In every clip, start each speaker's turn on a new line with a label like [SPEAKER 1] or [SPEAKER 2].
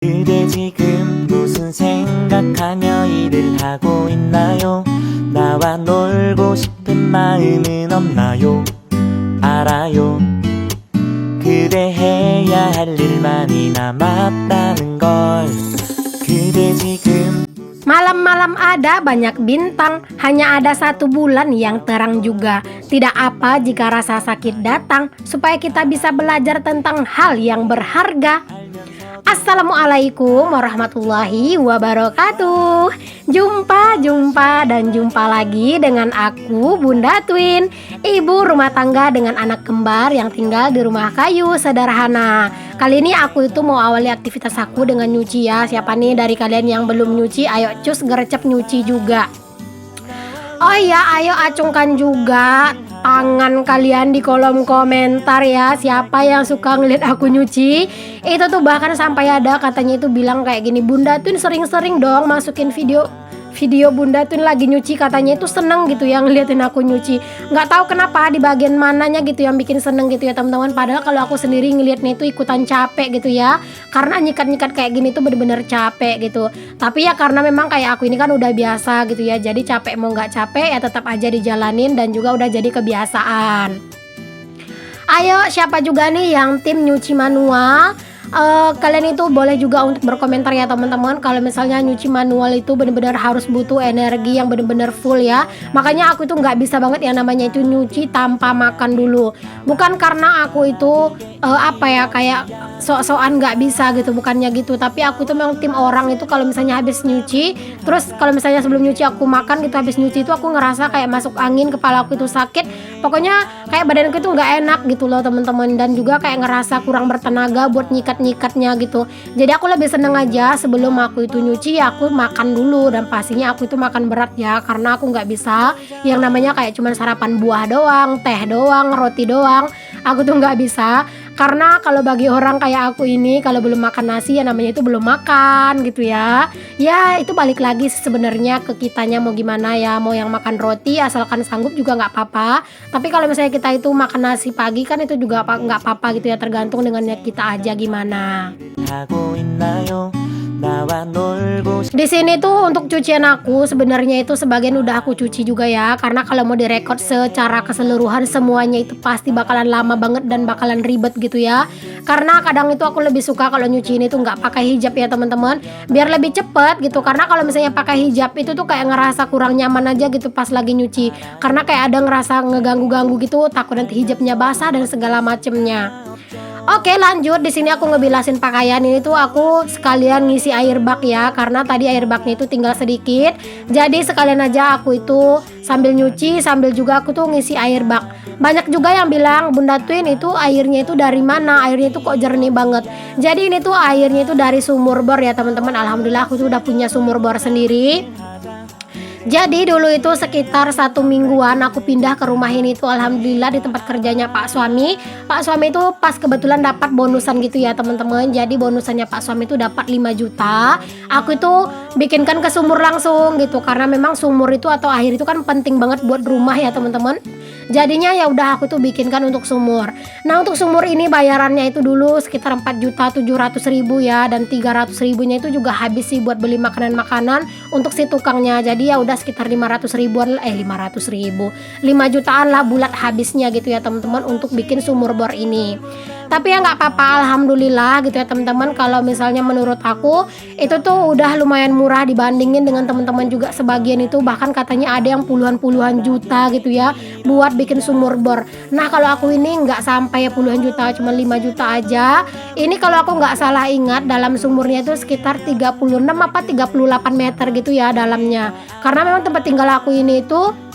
[SPEAKER 1] 그대 지금 무슨 생각하며 일을 하고 있나요? 나와 놀고 싶은 마음은 없나요? 알아요. 그대 해야 할 일만이 남았다는 걸. 그대 지금
[SPEAKER 2] Malam-malam ada banyak bintang, hanya ada satu bulan yang terang juga. Tidak apa jika rasa sakit datang, supaya kita bisa belajar tentang hal yang berharga. Assalamualaikum warahmatullahi wabarakatuh. Jumpa lagi dengan aku Bunda Twin, ibu rumah tangga dengan anak kembar yang tinggal di rumah kayu sederhana. Kali ini aku itu mau awali aktivitas aku dengan nyuci ya. Siapa nih dari kalian yang belum nyuci? Ayo cus gercep nyuci juga. Oh iya, ayo acungkan juga tangan kalian di kolom komentar ya. Siapa yang suka ngeliat aku nyuci? Itu tuh bahkan sampai ada katanya itu bilang kayak gini, Bunda Twin sering-sering dong masukin video Bunda Twin lagi nyuci, katanya itu seneng gitu ya ngeliatin aku nyuci. Nggak tahu kenapa di bagian mananya gitu yang bikin seneng gitu ya teman-teman. Padahal kalau aku sendiri ngeliatnya itu ikutan capek gitu ya, karena nyikat-nyikat kayak gini tuh bener-bener capek gitu. Tapi ya karena memang kayak aku ini kan udah biasa gitu ya, jadi capek mau nggak capek ya tetap aja dijalanin dan juga udah jadi kebiasaan. Ayo siapa juga nih yang tim nyuci manual? Kalian itu boleh juga untuk berkomentar ya teman-teman. Kalau misalnya nyuci manual itu bener-bener harus butuh energi yang bener-bener full ya. Makanya aku itu nggak bisa banget yang namanya itu nyuci tanpa makan dulu. Bukan karena aku itu kayak sok-sokan nggak bisa gitu, bukannya gitu. Tapi aku itu memang tim orang itu kalau misalnya habis nyuci, terus kalau misalnya sebelum nyuci aku makan gitu, habis nyuci itu aku ngerasa kayak masuk angin, kepala aku itu sakit. Pokoknya kayak badanku itu nggak enak gitu loh teman-teman, dan juga kayak ngerasa kurang bertenaga buat nyikat-nyikatnya gitu. Jadi aku lebih seneng aja sebelum aku itu nyuci ya aku makan dulu, dan pastinya aku itu makan berat ya, karena aku nggak bisa yang namanya kayak cuman sarapan buah doang, teh doang, roti doang. Aku tuh nggak bisa, karena kalau bagi orang kayak aku ini kalau belum makan nasi ya namanya itu belum makan gitu ya. Ya itu balik lagi sebenarnya ke kitanya mau gimana ya, mau yang makan roti asalkan sanggup juga nggak apa-apa. Tapi kalau misalnya kita itu makan nasi pagi kan itu juga nggak apa-apa gitu ya, tergantung dengan niat kita aja gimana.
[SPEAKER 1] 하고 있나요? 나와 놀고
[SPEAKER 2] Di sini tuh untuk cucian aku sebenarnya itu sebagian udah aku cuci juga ya, karena kalau mau direkod secara keseluruhan semuanya itu pasti bakalan lama banget dan bakalan ribet gitu ya. Karena kadang itu aku lebih suka kalau nyuciin itu nggak pakai hijab ya teman-teman, biar lebih cepet gitu. Karena kalau misalnya pakai hijab itu tuh kayak ngerasa kurang nyaman aja gitu pas lagi nyuci, karena kayak ada ngerasa ngeganggu-ganggu gitu, takut nanti hijabnya basah dan segala macemnya. Oke lanjut, di sini aku ngebilasin pakaian ini tuh aku sekalian ngisi air bak ya, karena tadi air baknya itu tinggal sedikit. Jadi sekalian aja aku itu sambil nyuci sambil juga aku tuh ngisi air bak. Banyak juga yang bilang Bunda Twin itu airnya itu dari mana? Airnya itu kok jernih banget. Jadi ini tuh airnya itu dari sumur bor ya teman-teman. Alhamdulillah aku tuh udah punya sumur bor sendiri. Jadi dulu itu sekitar 1 mingguan aku pindah ke rumah ini tuh alhamdulillah di tempat kerjanya Pak Suami. Pak Suami itu pas kebetulan dapat bonusan gitu ya teman-teman. Jadi bonusannya Pak Suami itu dapat 5 juta. Aku itu bikinkan ke sumur langsung gitu, karena memang sumur itu atau air itu kan penting banget buat rumah ya teman-teman. Jadinya ya udah aku tuh bikinkan untuk sumur. Nah untuk sumur ini bayarannya itu dulu sekitar 4.700.000 ya, dan 300.000-nya itu juga habis sih buat beli makanan-makanan untuk si tukangnya. Jadi ya udah sekitar 500 ribuan 500.000 5 jutaan lah bulat habisnya gitu ya teman-teman untuk bikin sumur bor ini. Tapi ya nggak apa-apa, alhamdulillah gitu ya teman-teman. Kalau misalnya menurut aku itu tuh udah lumayan murah dibandingin dengan teman-teman juga sebagian itu bahkan katanya ada yang puluhan juta gitu ya buat bikin sumur bor. Nah kalau aku ini nggak sampai ya puluhan juta, cuma 5 juta aja. Ini kalau aku nggak salah ingat dalam sumurnya itu sekitar 36 apa 38 meter gitu ya dalamnya. Karena memang tempat tinggal aku ini itu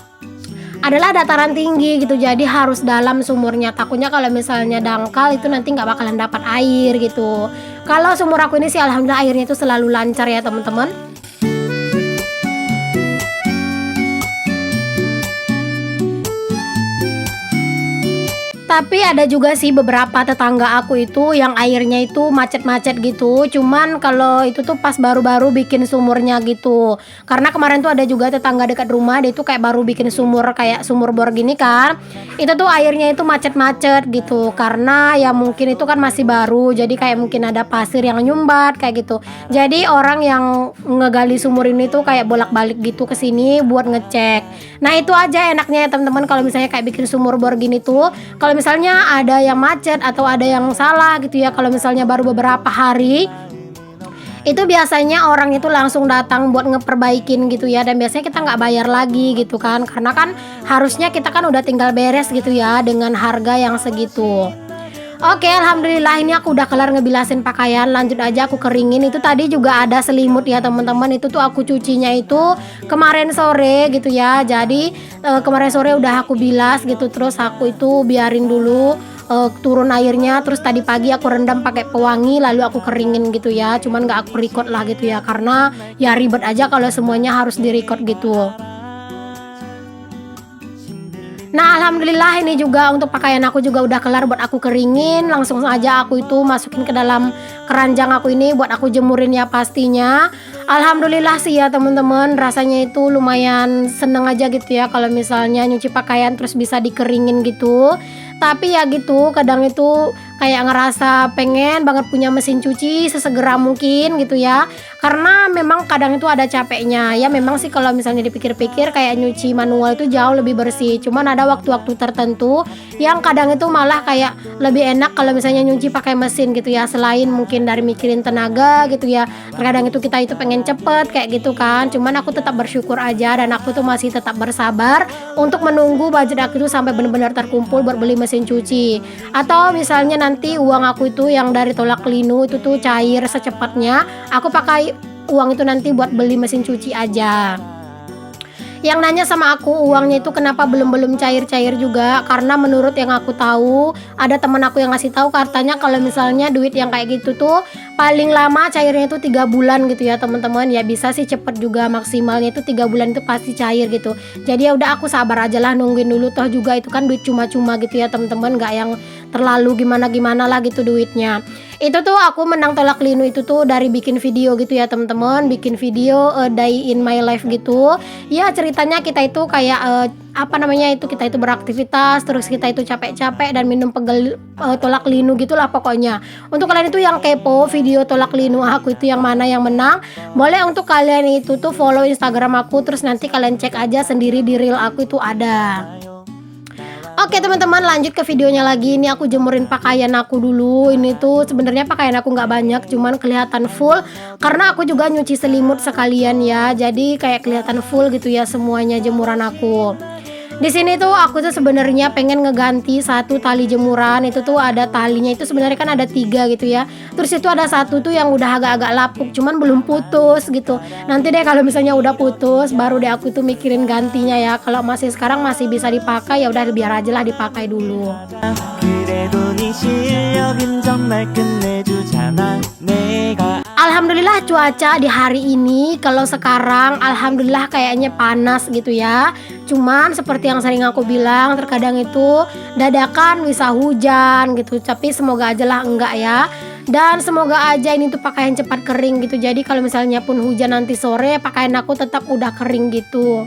[SPEAKER 2] adalah dataran tinggi gitu, jadi harus dalam sumurnya. Takutnya kalau misalnya dangkal itu nanti nggak bakalan dapat air gitu. Kalau sumur aku ini sih alhamdulillah airnya itu selalu lancar ya teman-teman. Tapi ada juga sih beberapa tetangga aku itu yang airnya itu macet-macet gitu. Cuman kalau itu tuh pas baru-baru bikin sumurnya gitu. Karena kemarin tuh ada juga tetangga dekat rumah, dia itu kayak baru bikin sumur kayak sumur bor gini kan. Itu tuh airnya itu macet-macet gitu. Karena ya mungkin itu kan masih baru, jadi kayak mungkin ada pasir yang nyumbat kayak gitu. Jadi orang yang ngegali sumur ini tuh kayak bolak-balik gitu ke sini buat ngecek. Nah, itu aja enaknya ya teman-teman kalau misalnya kayak bikin sumur bor gini tuh. Kalau misalnya ada yang macet atau ada yang salah gitu ya, kalau misalnya baru beberapa hari, itu biasanya orang itu langsung datang buat ngeperbaikin gitu ya, dan biasanya kita nggak bayar lagi gitu kan, karena kan harusnya kita kan udah tinggal beres gitu ya dengan harga yang segitu. Oke, alhamdulillah ini aku udah kelar ngebilasin pakaian. Lanjut aja aku keringin. Itu tadi juga ada selimut ya teman-teman. Itu tuh aku cucinya itu kemarin sore gitu ya. Jadi kemarin sore udah aku bilas gitu. Terus aku itu biarin dulu turun airnya. Terus tadi pagi aku rendam pakai pewangi, lalu aku keringin gitu ya. Cuman nggak aku record lah gitu ya, karena ya ribet aja kalau semuanya harus di record gitu. Nah, alhamdulillah ini juga untuk pakaian aku juga udah kelar buat aku keringin. Langsung aja aku itu masukin ke dalam keranjang aku ini buat aku jemurin ya pastinya. Alhamdulillah sih ya teman-teman, rasanya itu lumayan seneng aja gitu ya kalau misalnya nyuci pakaian terus bisa dikeringin gitu. Tapi ya gitu, kadang itu kayak ngerasa pengen banget punya mesin cuci sesegera mungkin gitu ya. Karena memang kadang itu ada capeknya. Ya memang sih kalau misalnya dipikir-pikir kayak nyuci manual itu jauh lebih bersih. Cuman ada waktu-waktu tertentu yang kadang itu malah kayak lebih enak kalau misalnya nyuci pakai mesin gitu ya. Selain mungkin dari mikirin tenaga gitu ya. Terkadang itu kita itu pengen cepet kayak gitu kan. Cuman aku tetap bersyukur aja, dan aku tuh masih tetap bersabar untuk menunggu budget aku itu sampai benar-benar terkumpul buat beli mesin cuci. Atau misalnya nanti uang aku itu yang dari tolak linu itu tuh cair secepatnya, aku pakai uang itu nanti buat beli mesin cuci aja. Yang nanya sama aku uangnya itu kenapa belum cair-cair juga, karena menurut yang aku tahu ada teman aku yang ngasih tahu katanya kalau misalnya duit yang kayak gitu tuh paling lama cairnya itu 3 bulan gitu ya teman-teman. Ya bisa sih cepet juga, maksimalnya itu 3 bulan itu pasti cair gitu. Jadi ya udah aku sabar aja lah, nungguin dulu, toh juga itu kan duit cuma-cuma gitu ya teman-teman, nggak yang terlalu gimana-gimana lah gitu duitnya. Itu tuh aku menang tolak linu itu tuh dari bikin video gitu ya teman-teman, bikin video day in my life gitu. Ya ceritanya kita itu kayak apa namanya itu, kita itu beraktivitas, terus kita itu capek-capek dan minum pegel tolak linu gitulah pokoknya. Untuk kalian itu yang kepo video tolak linu aku itu yang mana yang menang, boleh untuk kalian itu tuh follow Instagram aku, terus nanti kalian cek aja sendiri di reel aku itu ada. Oke teman-teman, lanjut ke videonya lagi. Ini aku jemurin pakaian aku dulu. Ini tuh sebenarnya pakaian aku nggak banyak, cuman kelihatan full karena aku juga nyuci selimut sekalian ya. Jadi kayak kelihatan full gitu ya semuanya jemuran aku. Di sini tuh aku tuh sebenarnya pengen ngeganti satu tali jemuran. Itu tuh ada talinya itu sebenarnya kan ada 3 gitu ya. Terus itu ada satu tuh yang udah agak-agak lapuk, cuman belum putus gitu. Nanti deh kalau misalnya udah putus baru deh aku tuh mikirin gantinya ya. Kalau masih sekarang masih bisa dipakai, ya udah biar aja lah dipakai dulu.
[SPEAKER 1] 그래도 네 실력은 정말 끝내주잖아 내가.
[SPEAKER 2] Alhamdulillah cuaca di hari ini kalau sekarang alhamdulillah kayaknya panas gitu ya. Cuman seperti yang sering aku bilang, terkadang itu dadakan bisa hujan gitu. Tapi semoga aja lah enggak ya. Dan semoga aja ini tuh pakaian cepat kering gitu. Jadi kalau misalnya pun hujan nanti sore, pakaian aku tetap udah kering gitu.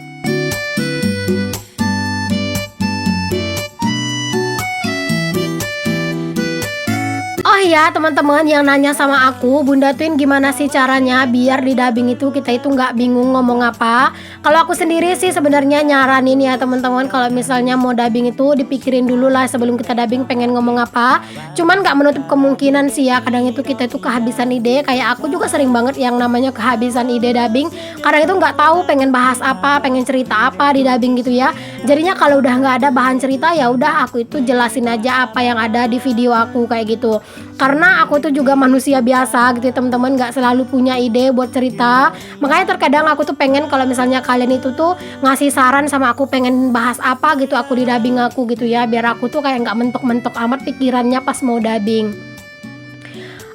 [SPEAKER 2] Oh iya teman-teman yang nanya sama aku, Bunda Twin gimana sih caranya biar di dubbing itu kita itu nggak bingung ngomong apa. Kalau aku sendiri sih sebenarnya nyaranin ya teman-teman, kalau misalnya mau dubbing itu dipikirin dulu lah sebelum kita dubbing pengen ngomong apa. Cuman nggak menutup kemungkinan sih ya, kadang itu kita itu kehabisan ide. Kayak aku juga sering banget yang namanya kehabisan ide dubbing. Kadang itu nggak tahu pengen bahas apa, pengen cerita apa di dubbing gitu ya. Jadinya kalau udah nggak ada bahan cerita, ya udah aku itu jelasin aja apa yang ada di video aku kayak gitu. Karena aku tuh juga manusia biasa gitu ya teman-teman, nggak selalu punya ide buat cerita. Makanya terkadang aku tuh pengen kalau misalnya kalian itu tuh ngasih saran sama aku pengen bahas apa gitu aku di dubbing aku gitu ya, biar aku tuh kayak nggak mentok-mentok amat pikirannya pas mau dubbing.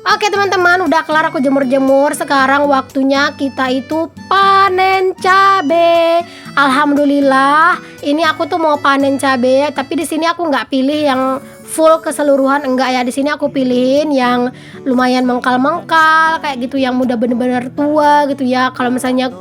[SPEAKER 2] Oke teman-teman, udah kelar aku jemur-jemur. Sekarang waktunya kita itu panen cabe. Alhamdulillah, ini aku tuh mau panen cabe, tapi di sini aku nggak pilih yang full keseluruhan enggak ya. Di sini aku pilihin yang lumayan mengkal-mengkal kayak gitu, yang udah bener-bener tua gitu ya. Kalau misalnya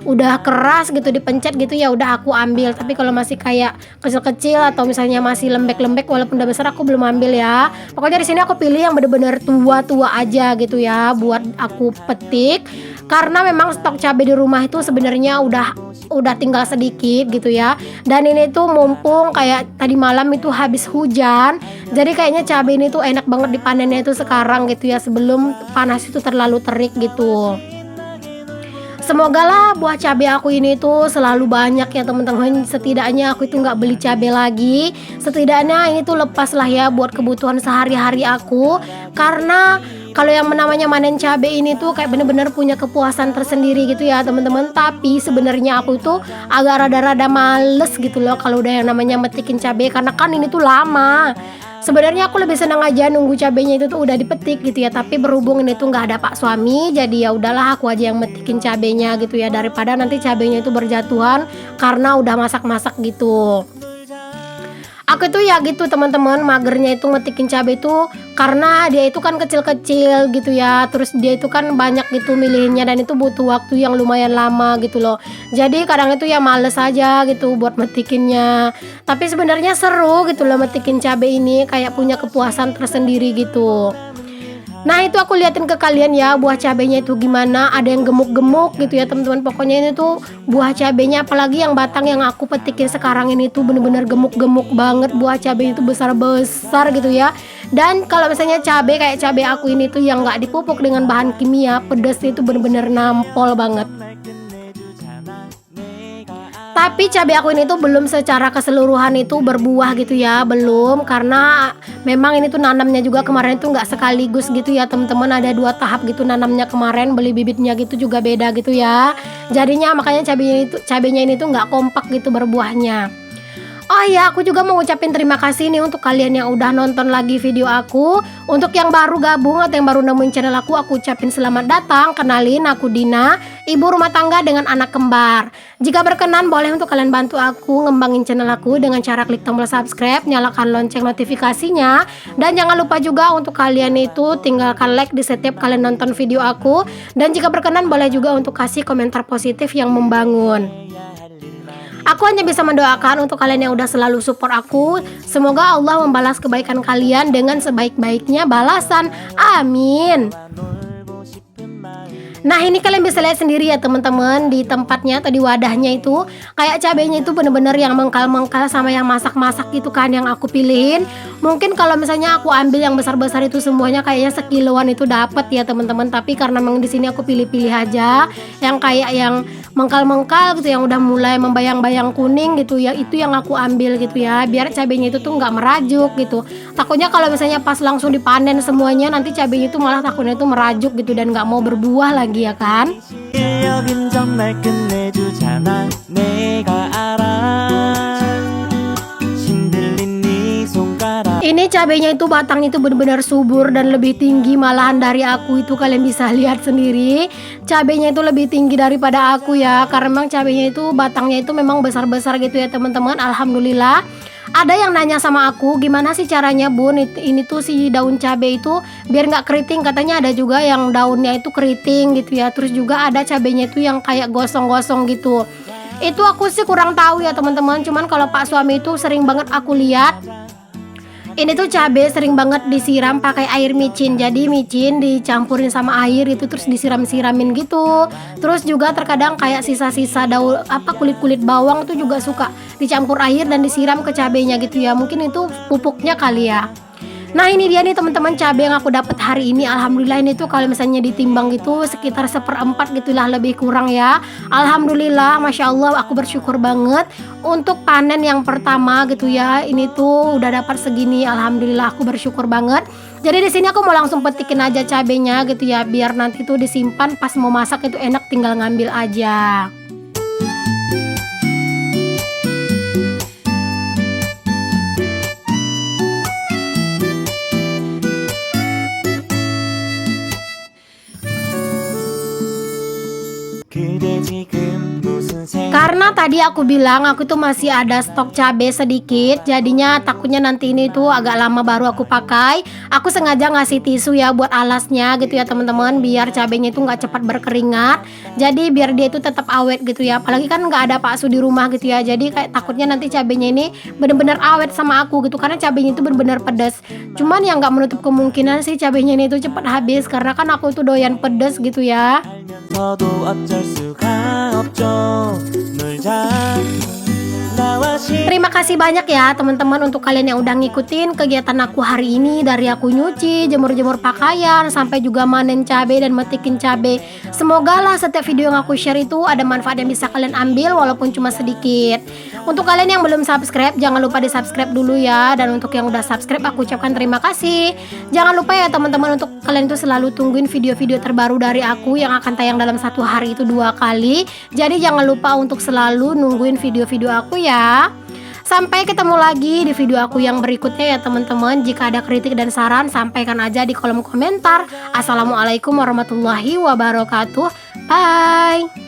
[SPEAKER 2] udah keras gitu dipencet gitu ya udah aku ambil, tapi kalau masih kayak kecil-kecil atau misalnya masih lembek-lembek walaupun udah besar aku belum ambil ya. Pokoknya di sini aku pilih yang bener-bener tua-tua aja gitu ya buat aku petik, karena memang stok cabai di rumah itu sebenarnya udah tinggal sedikit gitu ya. Dan ini tuh mumpung kayak tadi malam itu habis hujan, jadi kayaknya cabai ini tuh enak banget dipanennya itu sekarang gitu ya, sebelum panas itu terlalu terik gitu. Semoga lah buah cabai aku ini tuh selalu banyak ya teman-teman. Setidaknya aku itu nggak beli cabai lagi. Setidaknya ini tuh lepas lah ya buat kebutuhan sehari-hari aku. Karena kalau yang namanya manen cabai ini tuh kayak bener-bener punya kepuasan tersendiri gitu ya teman-teman. Tapi sebenarnya aku tuh agak rada-rada males gitu loh kalau udah yang namanya metikin cabai, karena kan ini tuh lama. Sebenarnya aku lebih senang aja nunggu cabenya itu tuh udah dipetik gitu ya, tapi berhubung ini tuh nggak ada pak suami, jadi ya udahlah aku aja yang metikin cabenya gitu ya, daripada nanti cabenya itu berjatuhan karena udah masak-masak gitu. Aku tuh ya gitu teman-teman, magernya itu ngetikin cabai itu karena dia itu kan kecil-kecil gitu ya, terus dia itu kan banyak gitu milihinnya dan itu butuh waktu yang lumayan lama gitu loh. Jadi kadang itu ya males aja gitu buat metikinnya. Tapi sebenarnya seru gitu loh metikin cabai ini, kayak punya kepuasan tersendiri gitu. Nah itu aku liatin ke kalian ya buah cabenya itu gimana, ada yang gemuk-gemuk gitu ya teman-teman. Pokoknya ini tuh buah cabenya, apalagi yang batang yang aku petikin sekarang ini tuh bener-bener gemuk-gemuk banget, buah cabenya itu besar-besar gitu ya. Dan kalau misalnya cabai kayak cabai aku ini tuh yang nggak dipupuk dengan bahan kimia, pedasnya itu bener-bener nampol banget. Tapi cabai aku ini tuh belum secara keseluruhan itu berbuah gitu ya, belum, karena memang ini tuh nanamnya juga kemarin itu nggak sekaligus gitu ya teman-teman, ada 2 tahap gitu nanamnya kemarin, beli bibitnya gitu juga beda gitu ya. Jadinya makanya cabainya ini tuh nggak kompak gitu berbuahnya. Oh iya, aku juga mau ngucapin terima kasih nih untuk kalian yang udah nonton lagi video aku. Untuk yang baru gabung atau yang baru nemuin channel aku ucapin selamat datang. Kenalin, aku Dina, ibu rumah tangga dengan anak kembar. Jika berkenan boleh untuk kalian bantu aku ngembangin channel aku dengan cara klik tombol subscribe, nyalakan lonceng notifikasinya. Dan jangan lupa juga untuk kalian itu tinggalkan like di setiap kalian nonton video aku. Dan jika berkenan boleh juga untuk kasih komentar positif yang membangun. Aku hanya bisa mendoakan untuk kalian yang udah selalu support aku. Semoga Allah membalas kebaikan kalian dengan sebaik-baiknya balasan. Amin. Nah ini kalian bisa lihat sendiri ya teman-teman, di tempatnya atau di wadahnya itu kayak cabenya itu bener-bener yang mengkal-mengkal sama yang masak-masak gitu kan yang aku pilihin. Mungkin kalau misalnya aku ambil yang besar-besar itu semuanya kayaknya sekiloan itu dapat ya teman-teman, tapi karena memang di sini aku pilih-pilih aja yang kayak yang mengkal-mengkal gitu, yang udah mulai membayang-bayang kuning gitu ya, itu yang aku ambil gitu ya, biar cabenya itu tuh nggak merajuk gitu. Takutnya kalau misalnya pas langsung dipanen semuanya nanti cabenya itu malah takutnya itu merajuk gitu dan nggak mau berbuah lagi ya kan.
[SPEAKER 1] 실력은 정말 끝내주잖아 내가 알아 신들린 네 손가락
[SPEAKER 2] Ini cabenya itu batangnya itu benar-benar subur dan lebih tinggi malahan dari aku itu, kalian bisa lihat sendiri. Cabenya itu lebih tinggi daripada aku ya, karena memang cabenya itu batangnya itu memang besar-besar gitu ya teman-teman. Alhamdulillah. Ada yang nanya sama aku, gimana sih caranya bun ini tuh si daun cabai itu biar nggak keriting. Katanya ada juga yang daunnya itu keriting gitu ya, terus juga ada cabainya itu yang kayak gosong-gosong gitu. Itu aku sih kurang tahu ya teman-teman, cuman kalau pak suami itu sering banget aku lihat ini tuh cabai sering banget disiram pakai air micin. Jadi micin dicampurin sama air itu terus disiram-siramin gitu. Terus juga terkadang kayak sisa-sisa daun kulit-kulit bawang tuh juga suka dicampur air dan disiram ke cabenya gitu ya. Mungkin itu pupuknya kali ya. Nah ini dia nih teman-teman cabai yang aku dapat hari ini. Alhamdulillah ini tuh kalau misalnya ditimbang gitu sekitar 1/4 gitulah, lebih kurang ya. Alhamdulillah, masya Allah, aku bersyukur banget untuk panen yang pertama gitu ya. Ini tuh udah dapat segini, alhamdulillah aku bersyukur banget. Jadi di sini aku mau langsung petikin aja cabenya gitu ya, biar nanti tuh disimpan pas mau masak itu enak, tinggal ngambil aja.
[SPEAKER 1] 그대 지금 무슨 인생
[SPEAKER 2] Karena tadi aku bilang aku tuh masih ada stok cabai sedikit, jadinya takutnya nanti ini tuh agak lama baru aku pakai. Aku sengaja ngasih tisu ya buat alasnya gitu ya teman-teman, biar cabainya itu nggak cepat berkeringat. Jadi biar dia itu tetap awet gitu ya. Apalagi kan nggak ada bakso di rumah gitu ya. Jadi kayak takutnya nanti cabainya ini bener-bener awet sama aku gitu, karena cabainya itu bener-bener pedas. Cuman yang nggak menutup kemungkinan sih cabainya ini tuh cepat habis karena kan aku tuh doyan pedas gitu ya.
[SPEAKER 1] 알면서도 어쩔 수가 없죠 놀자 나와
[SPEAKER 2] Terima kasih banyak ya teman-teman untuk kalian yang udah ngikutin kegiatan aku hari ini, dari aku nyuci, jemur-jemur pakaian, sampai juga manen cabai dan metikin cabai. Semoga lah setiap video yang aku share itu ada manfaat yang bisa kalian ambil walaupun cuma sedikit. Untuk kalian yang belum subscribe, jangan lupa di subscribe dulu ya. Dan untuk yang udah subscribe, aku ucapkan terima kasih. Jangan lupa ya teman-teman untuk kalian itu selalu tungguin video-video terbaru dari aku yang akan tayang dalam satu hari itu 2 kali. Jadi jangan lupa untuk selalu nungguin video-video aku ya. Sampai ketemu lagi di video aku yang berikutnya ya teman-teman. Jika ada kritik dan saran, sampaikan aja di kolom komentar. Assalamualaikum warahmatullahi wabarakatuh. Bye.